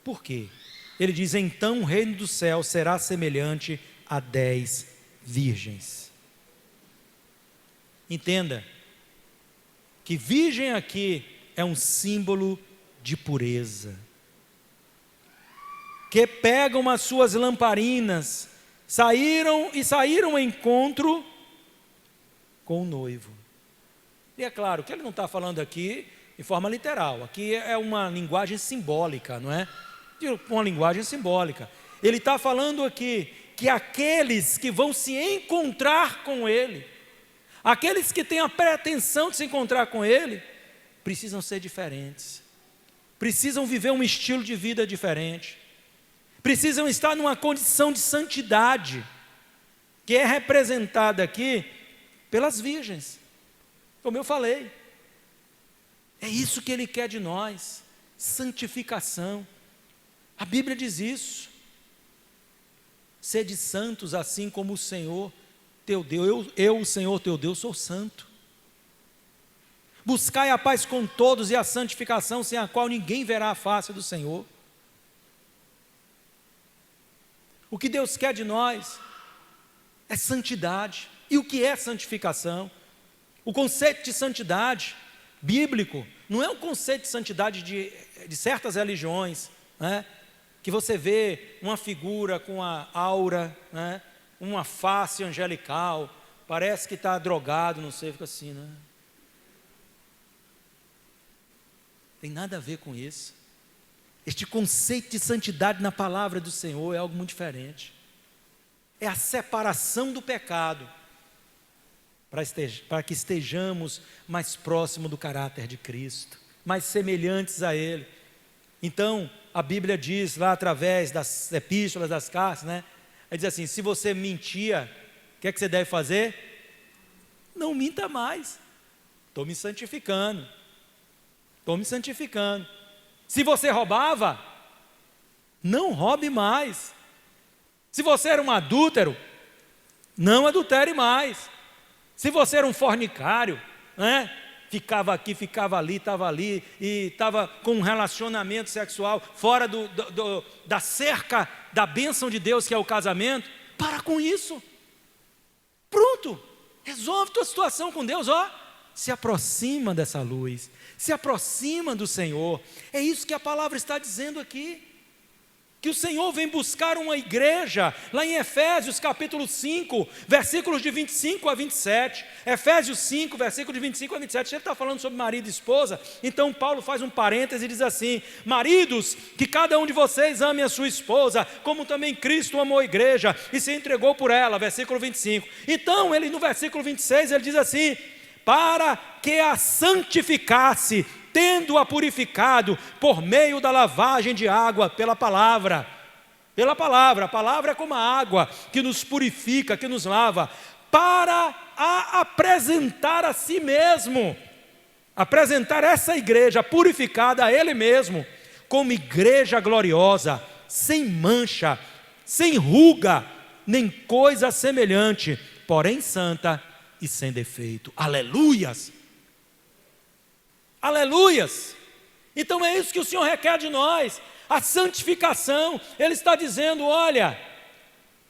Por quê? Ele diz, então o reino do céu será semelhante a 10 virgens. Entenda que virgem aqui é um símbolo de pureza, que pegam as suas lamparinas, saíram ao encontro com o noivo. E é claro que ele não está falando aqui de forma literal, aqui é uma linguagem simbólica, não é? Uma linguagem simbólica. Ele está falando aqui que aqueles que vão se encontrar com ele, aqueles que têm a pretensão de se encontrar com ele, precisam ser diferentes, precisam viver um estilo de vida diferente, precisam estar numa condição de santidade, que é representada aqui pelas virgens, como eu falei. É isso que ele quer de nós, santificação. A Bíblia diz isso. Sede santos assim como o Senhor teu Deus, eu, o Senhor teu Deus, sou santo. Buscai a paz com todos e a santificação, sem a qual ninguém verá a face do Senhor. O que Deus quer de nós é santidade. E o que é santificação? O conceito de santidade bíblico não é um conceito de santidade de certas religiões, né? Que você vê uma figura com a aura, né? Uma face angelical, parece que está drogado, não sei, fica assim, né? Tem nada a ver com isso. Este conceito de santidade na palavra do Senhor é algo muito diferente. É a separação do pecado, para que estejamos mais próximos do caráter de Cristo, mais semelhantes a Ele. Então, a Bíblia diz lá através das epístolas, das cartas, né? Ela diz assim, se você mentia, o que é que você deve fazer? Não minta mais. Estou me santificando. Estou me santificando. Se você roubava, não roube mais. Se você era um adúltero, não adultere mais. Se você era um fornicário, né? Ficava aqui, ficava ali, e estava com um relacionamento sexual fora da cerca da bênção de Deus, que é o casamento, para com isso. Pronto, resolve tua situação com Deus, se aproxima dessa luz, se aproxima do Senhor. É isso que a palavra está dizendo aqui. Que o Senhor vem buscar uma igreja, lá em Efésios capítulo 5, versículos de 25 a 27, Efésios 5, versículos de 25 a 27, ele está falando sobre marido e esposa, então Paulo faz um parêntese e diz assim: maridos, que cada um de vocês ame a sua esposa, como também Cristo amou a igreja, e se entregou por ela, versículo 25, então ele no versículo 26, ele diz assim: para que a santificasse, tendo-a purificado por meio da lavagem de água pela palavra. Pela palavra, a palavra é como a água que nos purifica, que nos lava, para a apresentar a si mesmo, apresentar essa igreja purificada a Ele mesmo, como igreja gloriosa, sem mancha, sem ruga, nem coisa semelhante, porém santa e sem defeito. Aleluias! Aleluias! Então é isso que o Senhor requer de nós, a santificação. Ele está dizendo: olha,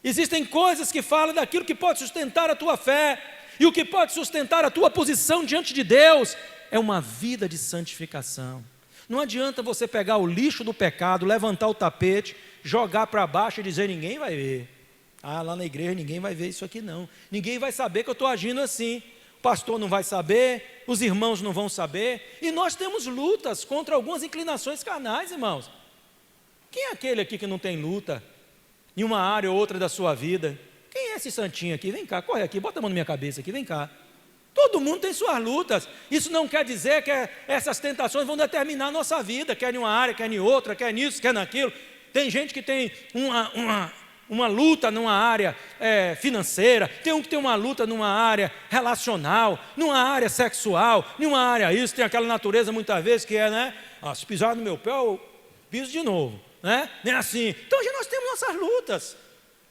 existem coisas que falam daquilo que pode sustentar a tua fé, e o que pode sustentar a tua posição diante de Deus é uma vida de santificação. Não adianta você pegar o lixo do pecado, levantar o tapete, jogar para baixo e dizer: ninguém vai ver. Lá na igreja ninguém vai ver isso aqui não, ninguém vai saber que eu estou agindo assim. O pastor não vai saber, os irmãos não vão saber, e nós temos lutas contra algumas inclinações carnais, irmãos. Quem é aquele aqui que não tem luta em uma área ou outra da sua vida? Quem é esse santinho aqui? Vem cá, corre aqui, bota a mão na minha cabeça aqui, vem cá. Todo mundo tem suas lutas. Isso não quer dizer que essas tentações vão determinar a nossa vida, quer em uma área, quer em outra, quer nisso, quer naquilo. Tem gente que tem uma luta numa área financeira, tem um que tem uma luta numa área relacional, numa área sexual, numa área isso, tem aquela natureza muitas vezes que né? Se pisar no meu pé, eu piso de novo, né? Nem assim. Então já nós temos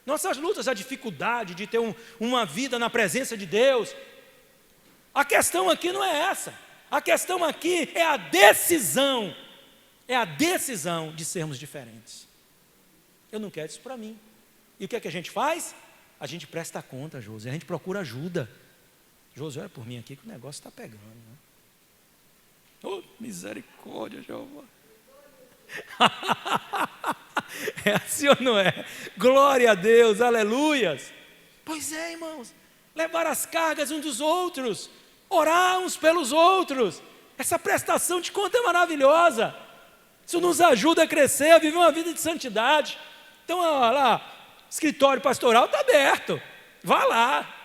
nossas lutas, a dificuldade de ter uma vida na presença de Deus. A questão aqui não é essa, a questão aqui é a decisão de sermos diferentes. Eu não quero isso para mim. E o que é que a gente faz? A gente presta conta, Josué, a gente procura ajuda. Josué, olha por mim aqui que o negócio está pegando, né? Oh, misericórdia, Jeová. É assim ou não é? Glória a Deus, aleluias. Pois é, irmãos, levar as cargas uns dos outros, orar uns pelos outros, essa prestação de conta é maravilhosa. Isso nos ajuda a crescer, a viver uma vida de santidade. Então, olha lá, escritório pastoral está aberto, vá lá,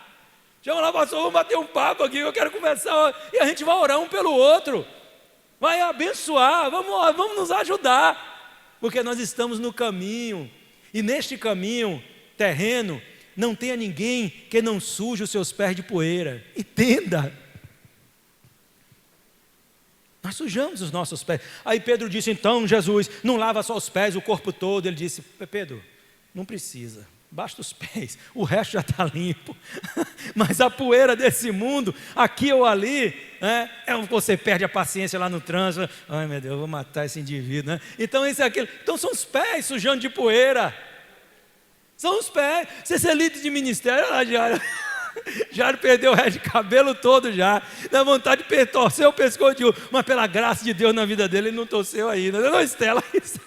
chama lá, pastor, vamos bater um papo aqui, eu quero conversar, e a gente vai orar um pelo outro, vai abençoar, vamos nos ajudar, porque nós estamos no caminho, e neste caminho terreno, não tenha ninguém que não suje os seus pés de poeira, entenda, nós sujamos os nossos pés. Aí Pedro disse: então Jesus, não lava só os pés, o corpo todo. Ele disse: Pedro, não precisa, basta os pés, o resto já está limpo. Mas a poeira desse mundo, aqui ou ali, você perde a paciência lá no trânsito. Ai meu Deus, eu vou matar esse indivíduo, né? Então isso é aquilo. Então são os pés sujando de poeira. São os pés. Você ser líder de ministério, olha lá, Diário. Já perdeu o resto de cabelo todo já, dá vontade de torcer o pescoço de um, mas pela graça de Deus na vida dele, ele não torceu ainda. Não, Estela, isso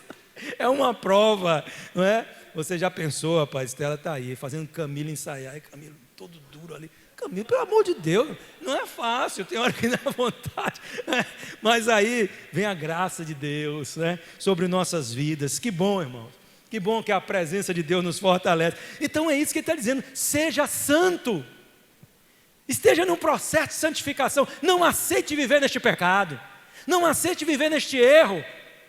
é uma prova, não é? Você já pensou, rapaz, Estela está aí, fazendo Camilo ensaiar, e Camilo todo duro ali. Camilo, pelo amor de Deus, não é fácil, tem hora que dá vontade, né? Mas aí vem a graça de Deus, né? Sobre nossas vidas. Que bom, irmãos, que bom que a presença de Deus nos fortalece. Então é isso que ele está dizendo: seja santo, esteja num processo de santificação, não aceite viver neste pecado, não aceite viver neste erro.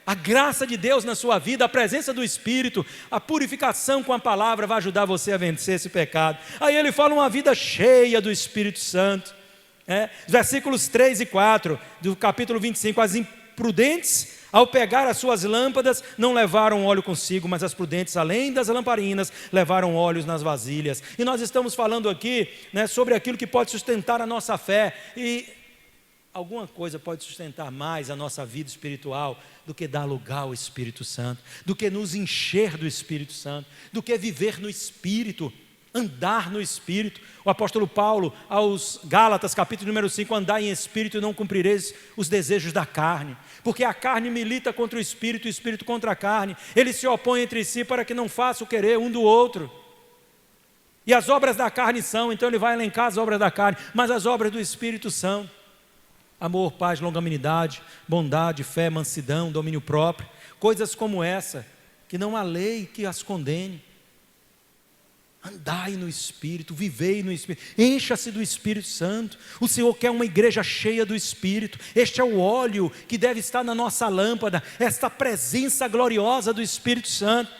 A graça de Deus na sua vida, a presença do Espírito, a purificação com a palavra vai ajudar você a vencer esse pecado. Aí ele fala uma vida cheia do Espírito Santo, versículos 3 e 4 do capítulo 25, prudentes, ao pegar as suas lâmpadas, não levaram óleo consigo, mas as prudentes, além das lamparinas, levaram óleos nas vasilhas. E nós estamos falando aqui, né, sobre aquilo que pode sustentar a nossa fé. E alguma coisa pode sustentar mais a nossa vida espiritual do que dar lugar ao Espírito Santo, do que nos encher do Espírito Santo, do que viver no Espírito, andar no Espírito. O apóstolo Paulo, aos Gálatas, capítulo número 5, andai em Espírito e não cumprireis os desejos da carne, porque a carne milita contra o Espírito e o Espírito contra a carne, eles se opõem entre si para que não façam o querer um do outro. E as obras da carne são, então ele vai elencar as obras da carne, mas as obras do Espírito são amor, paz, longanimidade, bondade, fé, mansidão, domínio próprio, coisas como essa, que não há lei que as condene. Andai no Espírito, vivei no Espírito, encha-se do Espírito Santo. O Senhor quer uma igreja cheia do Espírito. Este é o óleo que deve estar na nossa lâmpada, esta presença gloriosa do Espírito Santo.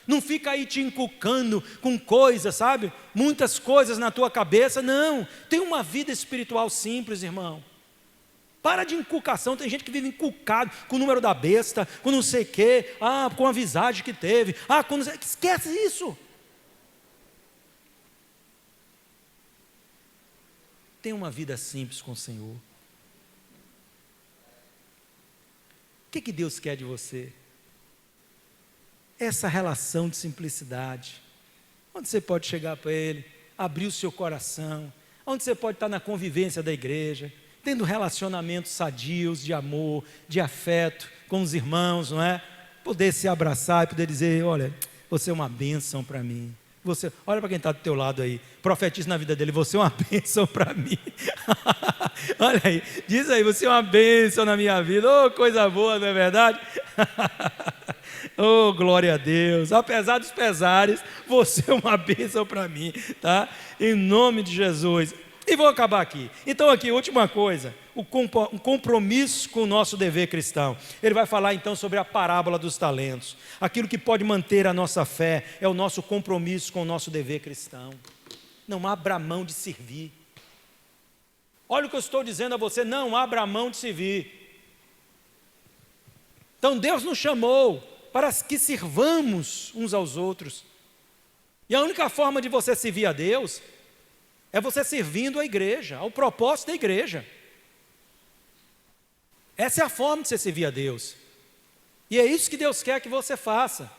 Não fica aí te encucando com coisas, sabe? Muitas coisas na tua cabeça, não. Tem uma vida espiritual simples, irmão. Para de encucação, tem gente que vive encucado com o número da besta, com não sei o quê, com a visagem que teve, esquece isso. Tenha uma vida simples com o Senhor. O que Deus quer de você? Essa relação de simplicidade, onde você pode chegar para Ele, abrir o seu coração, onde você pode estar na convivência da igreja, tendo relacionamentos sadios, de amor, de afeto com os irmãos, não é? Poder se abraçar e poder dizer, olha, você é uma bênção para mim. Você, olha para quem está do teu lado aí, profetiza na vida dele, você é uma bênção para mim. Olha aí, diz aí, você é uma bênção na minha vida. Oh, coisa boa, não é verdade? Oh, glória a Deus, apesar dos pesares, você é uma bênção para mim, tá? Em nome de Jesus. E vou acabar aqui. Então aqui, última coisa, um compromisso com o nosso dever cristão. Ele vai falar então sobre a parábola dos talentos. Aquilo que pode manter a nossa fé é o nosso compromisso com o nosso dever cristão. Não abra mão de servir. Olha o que eu estou dizendo a você, não abra mão de servir. Então Deus nos chamou para que sirvamos uns aos outros. E a única forma de você servir a Deus é você servindo a igreja, ao propósito da igreja. Essa é a forma de você servir a Deus. E é isso que Deus quer que você faça.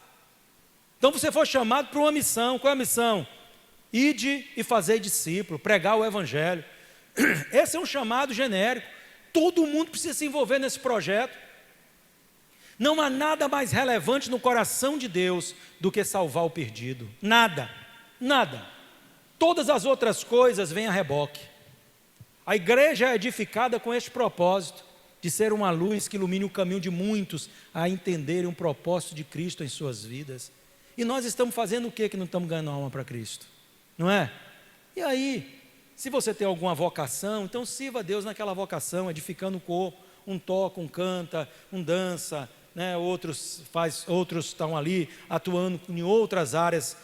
Então você foi chamado para uma missão. Qual é a missão? Ide e fazei discípulo, pregar o Evangelho. Esse é um chamado genérico. Todo mundo precisa se envolver nesse projeto. Não há nada mais relevante no coração de Deus do que salvar o perdido. Nada, nada. Todas as outras coisas vêm a reboque. A igreja é edificada com este propósito, de ser uma luz que ilumine o caminho de muitos a entenderem o propósito de Cristo em suas vidas. E nós estamos fazendo o que não estamos ganhando alma para Cristo? Não é? E aí, se você tem alguma vocação, então sirva a Deus naquela vocação, edificando o corpo. Um toca, um canta, um dança, né? Outros estão ali atuando em outras áreas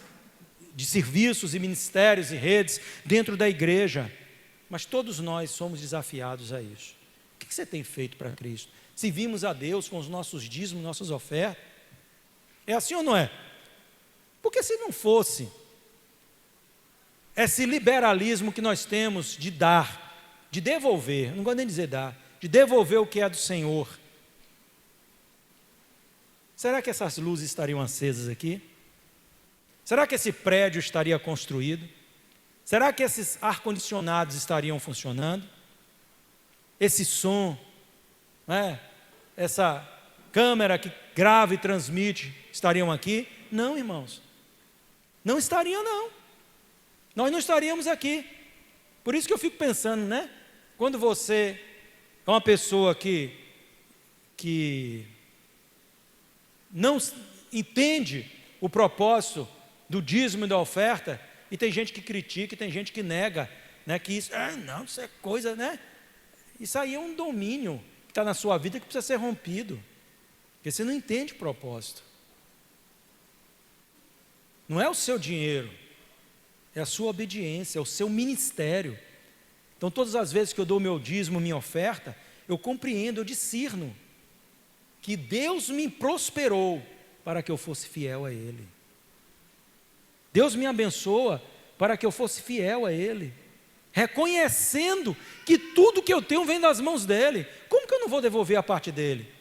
de serviços e ministérios e redes dentro da igreja, mas todos nós somos desafiados a isso. O que você tem feito para Cristo? Servimos a Deus com os nossos dízimos, nossas ofertas? É assim ou não é? Porque se não fosse esse liberalismo que nós temos de dar, de devolver, não gosto nem de dizer dar, de devolver o que é do Senhor, será que essas luzes estariam acesas aqui? Será que esse prédio estaria construído? Será que esses ar-condicionados estariam funcionando? Esse som, né? Essa câmera que grava e transmite, estariam aqui? Não, irmãos. Não estariam, não. Nós não estaríamos aqui. Por isso que eu fico pensando, né? Quando você é uma pessoa que não entende o propósito do dízimo e da oferta, e tem gente que critica, e tem gente que nega, né, que isso, não, isso é coisa, né? Isso aí é um domínio que está na sua vida que precisa ser rompido, porque você não entende o propósito. Não é o seu dinheiro, é a sua obediência, é o seu ministério. Então todas as vezes que eu dou o meu dízimo, minha oferta, eu compreendo, eu discerno. que Deus me prosperou para que eu fosse fiel a Ele. Deus me abençoa para que eu fosse fiel a Ele, reconhecendo que tudo que eu tenho vem das mãos dEle. Como que eu não vou devolver a parte dEle?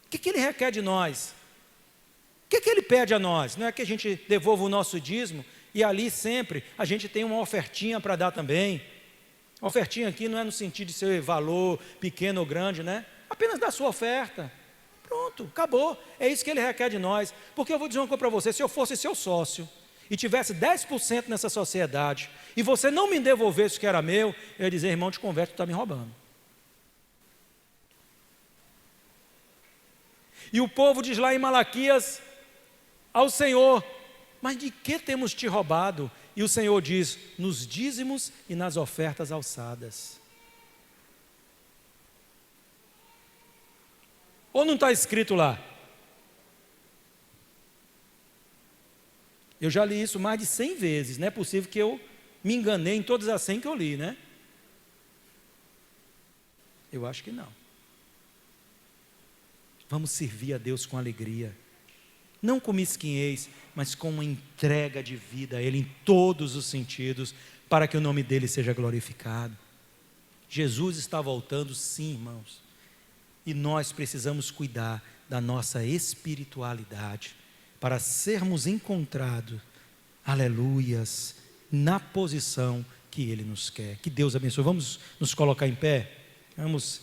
O que Ele requer de nós? O que Ele pede a nós? Não é que a gente devolva o nosso dízimo e ali sempre a gente tem uma ofertinha para dar também. A ofertinha aqui não é no sentido de ser valor pequeno ou grande, né? Apenas da sua oferta. Pronto, acabou. É isso que Ele requer de nós. Porque eu vou dizer uma coisa para você: se eu fosse seu sócio e tivesse 10% nessa sociedade e você não me devolvesse o que era meu, eu ia dizer: irmão, te converte, tu está me roubando. E o povo diz lá em Malaquias ao Senhor: mas de que temos te roubado? E o Senhor diz: nos dízimos e nas ofertas alçadas. Ou não está escrito lá? Eu já li isso mais de 100 vezes, não é possível que eu me enganei em todas as 100 que eu li, né? Eu acho que não. Vamos servir a Deus com alegria, não com mesquinhez, mas com uma entrega de vida a Ele em todos os sentidos, para que o nome dEle seja glorificado. Jesus está voltando, sim, irmãos, e nós precisamos cuidar da nossa espiritualidade, para sermos encontrados, aleluias, na posição que Ele nos quer. Que Deus abençoe. Vamos nos colocar em pé? Vamos